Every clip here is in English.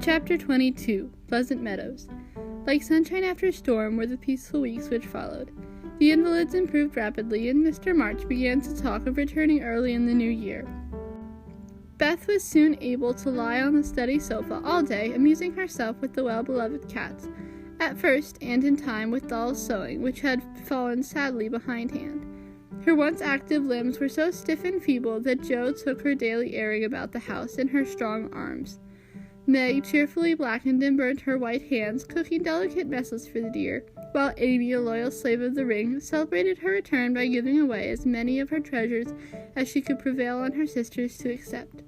Chapter 22, Pleasant Meadows. Like sunshine after a storm were the peaceful weeks which followed. The invalids improved rapidly, and Mr. March began to talk of returning early in the new year. Beth was soon able to lie on the study sofa all day, amusing herself with the well-beloved cats, at first, and in time, with Doll's sewing, which had fallen sadly behindhand. Her once active limbs were so stiff and feeble that Jo took her daily airing about the house in her strong arms. Meg cheerfully blackened and burnt her white hands, cooking delicate messes for the dear, while Amy, a loyal slave of the ring, celebrated her return by giving away as many of her treasures as she could prevail on her sisters to accept.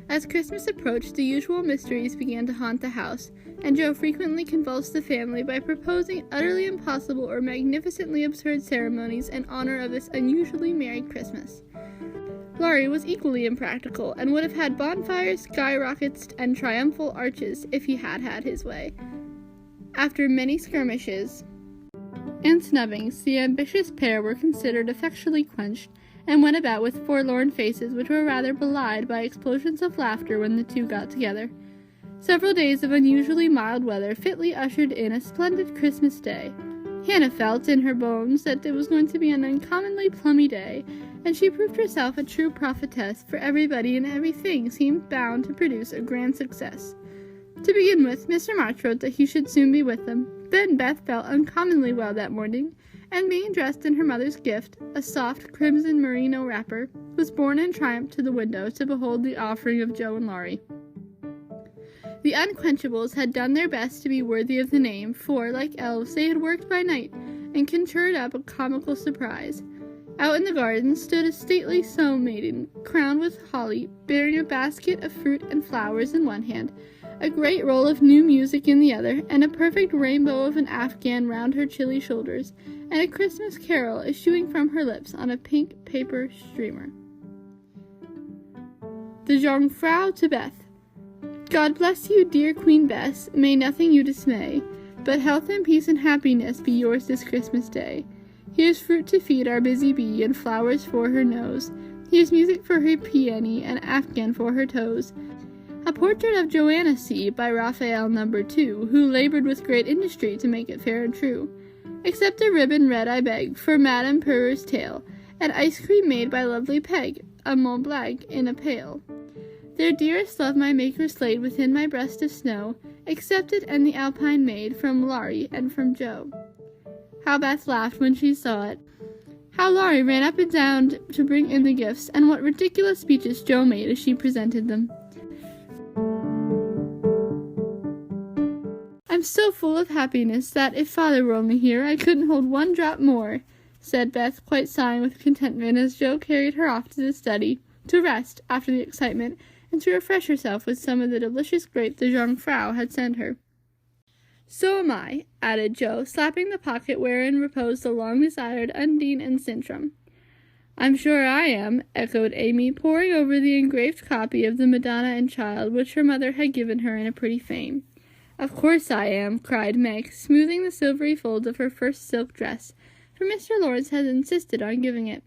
As Christmas approached, the usual mysteries began to haunt the house, and Jo frequently convulsed the family by proposing utterly impossible or magnificently absurd ceremonies in honor of this unusually merry Christmas. Laurie was equally impractical, and would have had bonfires, skyrockets, and triumphal arches if he had had his way. After many skirmishes and snubbings, the ambitious pair were considered effectually quenched, and went about with forlorn faces which were rather belied by explosions of laughter when the two got together. Several days of unusually mild weather fitly ushered in a splendid Christmas day. Hannah felt in her bones that it was going to be an uncommonly plummy day, and she proved herself a true prophetess, for everybody and everything seemed bound to produce a grand success. To begin with, Mr. March wrote that he should soon be with them. Then Beth felt uncommonly well that morning, and being dressed in her mother's gift, a soft crimson merino wrapper, was borne in triumph to the window to behold the offering of Jo and Laurie. The Unquenchables had done their best to be worthy of the name, for, like elves, they had worked by night, and conjured up a comical surprise. Out in the garden stood a stately snow maiden, crowned with holly, bearing a basket of fruit and flowers in one hand, a great roll of new music in the other, and a perfect rainbow of an afghan round her chilly shoulders, and a Christmas carol issuing from her lips on a pink paper streamer. The Jungfrau to Beth. God bless you, dear Queen Bess, may nothing you dismay, but health and peace and happiness be yours this Christmas day. Here's fruit to feed our busy bee, and flowers for her nose. Here's music for her peony, and afghan for her toes. A portrait of Joanna C. by Raphael No. 2, who labored with great industry to make it fair and true. Accept a ribbon red, I beg, for Madame Purr's tail, and ice cream made by lovely Peg, a Mont Blanc in a pail. Their dearest love my makers laid within my breast of snow, accepted and the Alpine made from Laurie and from Jo. How Beth laughed when she saw it. How Laurie ran up and down to bring in the gifts, and what ridiculous speeches Jo made as she presented them. I'm so full of happiness that, if Father were only here, I couldn't hold one drop more, said Beth, quite sighing with contentment as Jo carried her off to the study, to rest after the excitement, and to refresh herself with some of the delicious grape the Jungfrau had sent her. So am I, added Jo, slapping the pocket wherein reposed the long-desired Undine and Sintram. I'm sure I am, echoed Amy, poring over the engraved copy of the Madonna and Child which her mother had given her in a pretty frame. Of course I am, cried Meg, smoothing the silvery folds of her first silk dress, for Mr. Lawrence had insisted on giving it.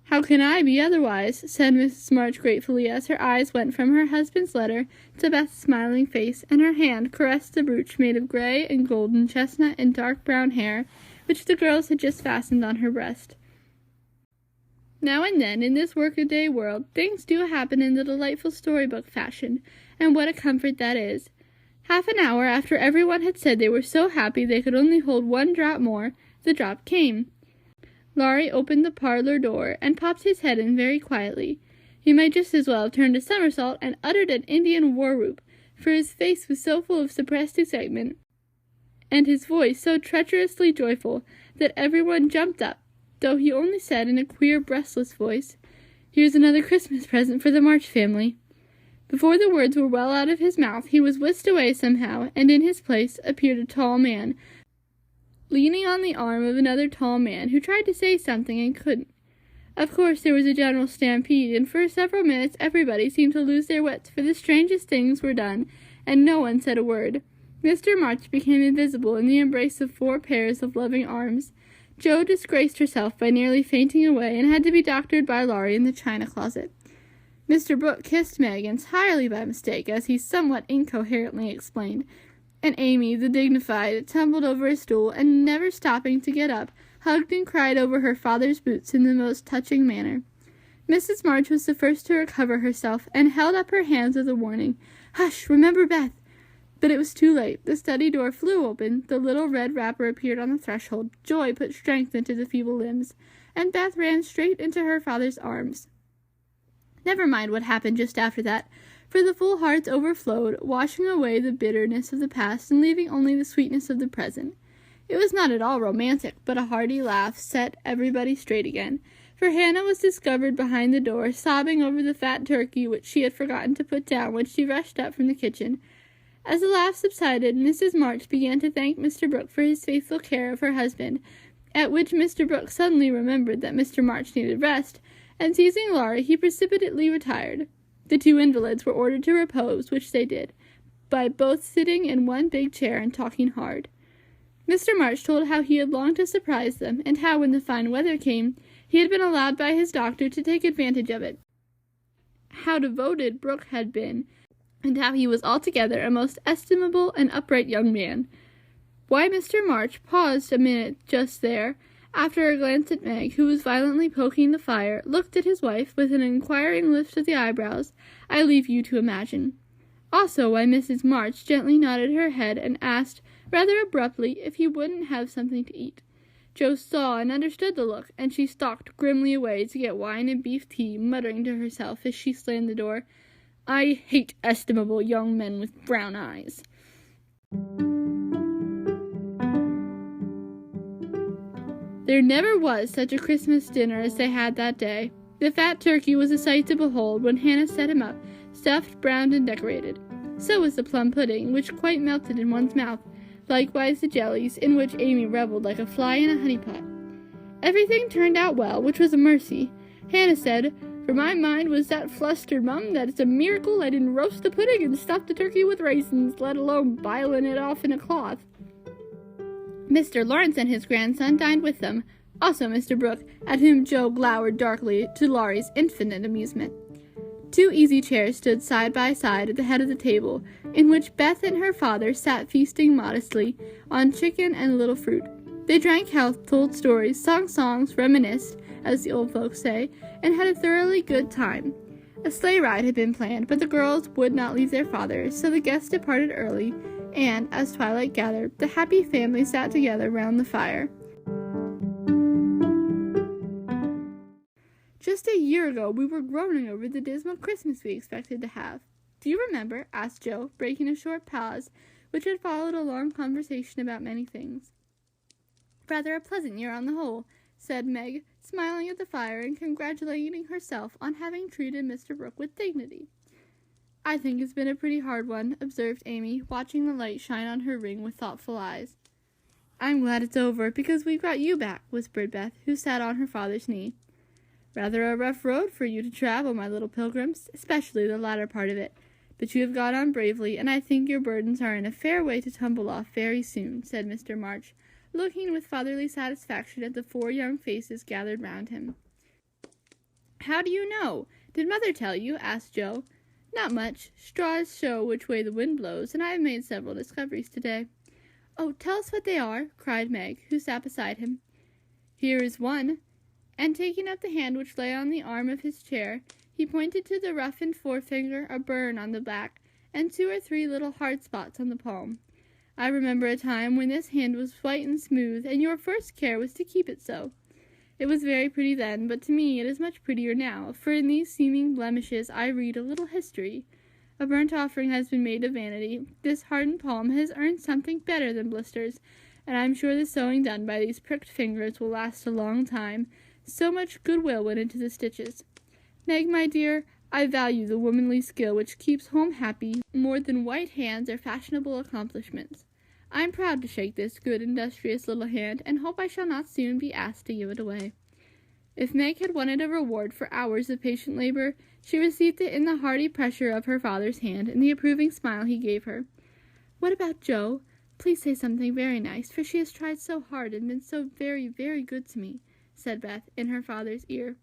How can I be otherwise? Said Mrs. March gratefully, as her eyes went from her husband's letter to Beth's smiling face, and her hand caressed the brooch made of gray and golden chestnut and dark brown hair, which the girls had just fastened on her breast. Now and then, in this workaday world, things do happen in the delightful storybook fashion, and what a comfort that is. Half an hour after everyone had said they were so happy they could only hold one drop more, the drop came. Laurie opened the parlor door, and popped his head in very quietly. He might just as well have turned a somersault and uttered an Indian war-whoop, for his face was so full of suppressed excitement, and his voice so treacherously joyful, that everyone jumped up, though he only said in a queer, breathless voice, "Here's another Christmas present for the March family." Before the words were well out of his mouth, he was whisked away somehow, and in his place appeared a tall man, leaning on the arm of another tall man, who tried to say something and couldn't. Of course there was a general stampede, and for several minutes everybody seemed to lose their wits, for the strangest things were done, and no one said a word. Mr. March became invisible in the embrace of 4 pairs of loving arms. Jo disgraced herself by nearly fainting away, and had to be doctored by Laurie in the china closet. Mr. Brooke kissed Meg entirely by mistake, as he somewhat incoherently explained, and Amy, the dignified, tumbled over a stool, and never stopping to get up, hugged and cried over her father's boots in the most touching manner. Mrs. March was the first to recover herself, and held up her hands with a warning, "Hush, remember Beth!" But it was too late. The study door flew open, the little red wrapper appeared on the threshold, joy put strength into the feeble limbs, and Beth ran straight into her father's arms. Never mind what happened just after that, for the full hearts overflowed, washing away the bitterness of the past and leaving only the sweetness of the present. It was not at all romantic, but a hearty laugh set everybody straight again, for Hannah was discovered behind the door, sobbing over the fat turkey which she had forgotten to put down when she rushed up from the kitchen. As the laugh subsided, Mrs. March began to thank Mr. Brooke for his faithful care of her husband, at which Mr. Brooke suddenly remembered that Mr. March needed rest, and seizing Laurie, he precipitately retired. The two invalids were ordered to repose, which they did, by both sitting in one big chair and talking hard. Mr. March told how he had longed to surprise them, and how, when the fine weather came, he had been allowed by his doctor to take advantage of it. How devoted Brooke had been, and how he was altogether a most estimable and upright young man. Why Mr. March paused a minute just there, after a glance at Meg, who was violently poking the fire, looked at his wife with an inquiring lift of the eyebrows, I leave you to imagine. Also why Mrs. March gently nodded her head and asked, rather abruptly, if he wouldn't have something to eat. Jo saw and understood the look, and she stalked grimly away to get wine and beef tea, muttering to herself as she slammed the door, "I hate estimable young men with brown eyes." There never was such a Christmas dinner as they had that day. The fat turkey was a sight to behold when Hannah set him up, stuffed, browned, and decorated. So was the plum pudding, which quite melted in one's mouth, likewise the jellies, in which Amy revelled like a fly in a honey pot. Everything turned out well, which was a mercy. Hannah said, "For my mind was that flustered, Mum, that it's a miracle I didn't roast the pudding and stuff the turkey with raisins, let alone biling it off in a cloth." Mr. Lawrence and his grandson dined with them, also Mr. Brooke, at whom Jo glowered darkly, to Laurie's infinite amusement. 2 easy chairs stood side by side at the head of the table, in which Beth and her father sat feasting modestly on chicken and a little fruit. They drank health, told stories, sung songs, reminisced, as the old folks say, and had a thoroughly good time. A sleigh ride had been planned, but the girls would not leave their father, so the guests departed early, and, as twilight gathered, the happy family sat together round the fire. Just a year ago, we were groaning over the dismal Christmas we expected to have. "Do you remember?" asked Jo, breaking a short pause, which had followed a long conversation about many things. "Rather a pleasant year on the whole," said Meg, smiling at the fire and congratulating herself on having treated Mr. Brooke with dignity. "I think it's been a pretty hard one," observed Amy, watching the light shine on her ring with thoughtful eyes. "I'm glad it's over, because we've got you back," whispered Beth, who sat on her father's knee. "Rather a rough road for you to travel, my little pilgrims, especially the latter part of it. But you have got on bravely, and I think your burdens are in a fair way to tumble off very soon," said Mr. March, looking with fatherly satisfaction at the 4 young faces gathered round him. "How do you know? Did Mother tell you?" asked Jo. "Not much. Straws show which way the wind blows, and I have made several discoveries today." "Oh, tell us what they are," cried Meg, who sat beside him. "Here is one," and taking up the hand which lay on the arm of his chair, he pointed to the roughened forefinger, a burn on the back, and 2 or 3 little hard spots on the palm. "I remember a time when this hand was white and smooth, and your first care was to keep it so. It was very pretty then, but to me it is much prettier now, for in these seeming blemishes I read a little history. A burnt offering has been made to vanity. This hardened palm has earned something better than blisters, and I am sure the sewing done by these pricked fingers will last a long time. So much goodwill went into the stitches. Meg, my dear, I value the womanly skill which keeps home happy more than white hands or fashionable accomplishments. I am proud to shake this good, industrious little hand, and hope I shall not soon be asked to give it away." If Meg had wanted a reward for hours of patient labor, she received it in the hearty pressure of her father's hand and the approving smile he gave her. "What about Jo? Please say something very nice, for she has tried so hard and been so very, very good to me," said Beth in her father's ear.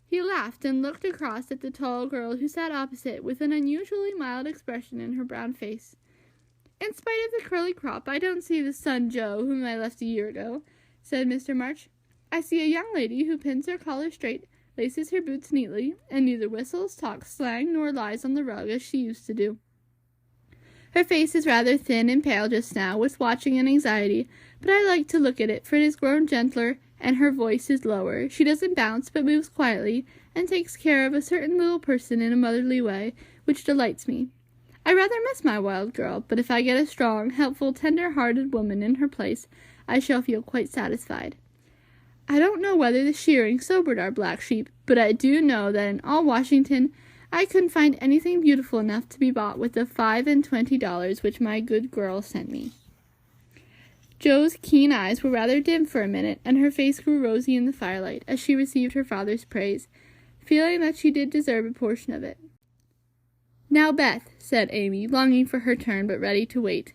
He laughed and looked across at the tall girl who sat opposite with an unusually mild expression in her brown face. "In spite of the curly crop, I don't see the son Joe whom I left a year ago," said Mr. March. "I see a young lady who pins her collar straight, laces her boots neatly, and neither whistles, talks slang, nor lies on the rug as she used to do. Her face is rather thin and pale just now, with watching and anxiety, but I like to look at it, for it has grown gentler, and her voice is lower. She doesn't bounce, but moves quietly, and takes care of a certain little person in a motherly way, which delights me. I rather miss my wild girl, but if I get a strong, helpful, tender-hearted woman in her place, I shall feel quite satisfied. I don't know whether the shearing sobered our black sheep, but I do know that in all Washington I couldn't find anything beautiful enough to be bought with the $25 which my good girl sent me." Joe's keen eyes were rather dim for a minute, and her face grew rosy in the firelight as she received her father's praise, feeling that she did deserve a portion of it. "Now, Beth," said Amy, longing for her turn but ready to wait.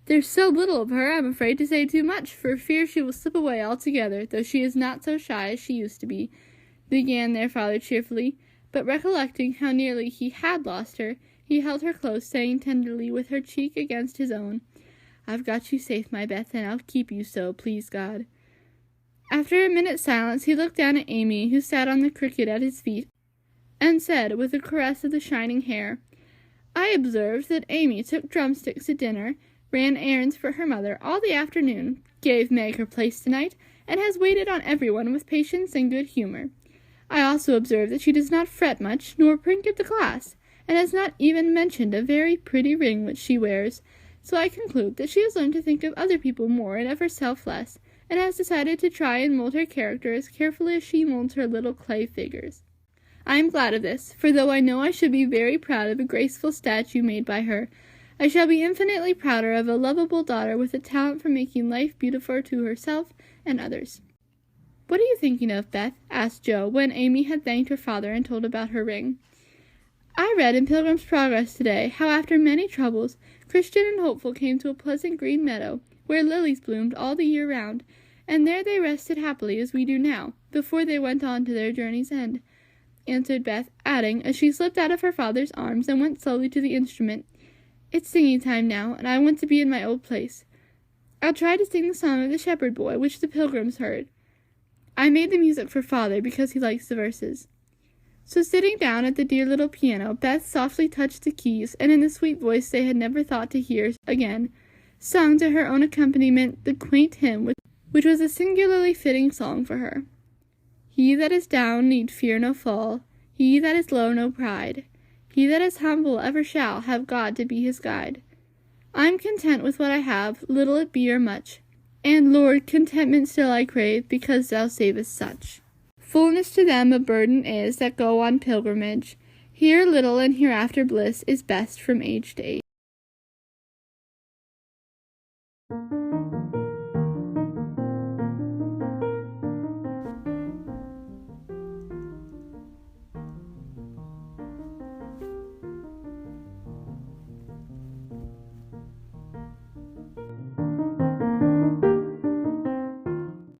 "There's so little of her, I'm afraid to say too much, for fear she will slip away altogether, though she is not so shy as she used to be," began their father cheerfully, but recollecting how nearly he had lost her, he held her close, saying tenderly, with her cheek against his own, "I've got you safe, my Beth, and I'll keep you so, please God." After a minute's silence, he looked down at Amy, who sat on the cricket at his feet, and said, with a caress of the shining hair, "I observed that Amy took drumsticks at dinner, ran errands for her mother all the afternoon, gave Meg her place tonight, and has waited on everyone with patience and good humor. I also observed that she does not fret much, nor prink at the class, and has not even mentioned a very pretty ring which she wears, so I conclude that she has learned to think of other people more and of herself less, and has decided to try and mold her character as carefully as she molds her little clay figures. I am glad of this, for though I know I should be very proud of a graceful statue made by her, I shall be infinitely prouder of a lovable daughter with a talent for making life beautiful to herself and others." "What are you thinking of, Beth?" asked Joe, when Amy had thanked her father and told about her ring. "I read in Pilgrim's Progress today how after many troubles, Christian and Hopeful came to a pleasant green meadow, where lilies bloomed all the year round, and there they rested happily as we do now, before they went on to their journey's end," answered Beth, adding, as she slipped out of her father's arms and went slowly to the instrument, "It's singing time now, and I want to be in my old place. I'll try to sing the song of the shepherd boy, which the pilgrims heard. I made the music for father because he likes the verses." So sitting down at the dear little piano, Beth softly touched the keys, and in the sweet voice they had never thought to hear again, sung to her own accompaniment the quaint hymn which was a singularly fitting song for her. "He that is down need fear no fall, he that is low no pride, he that is humble ever shall have God to be his guide. I'm content with what I have, little it be or much, and, Lord, contentment still I crave, because thou savest such. Fullness to them a burden is that go on pilgrimage. Here little and hereafter bliss is best from age to age."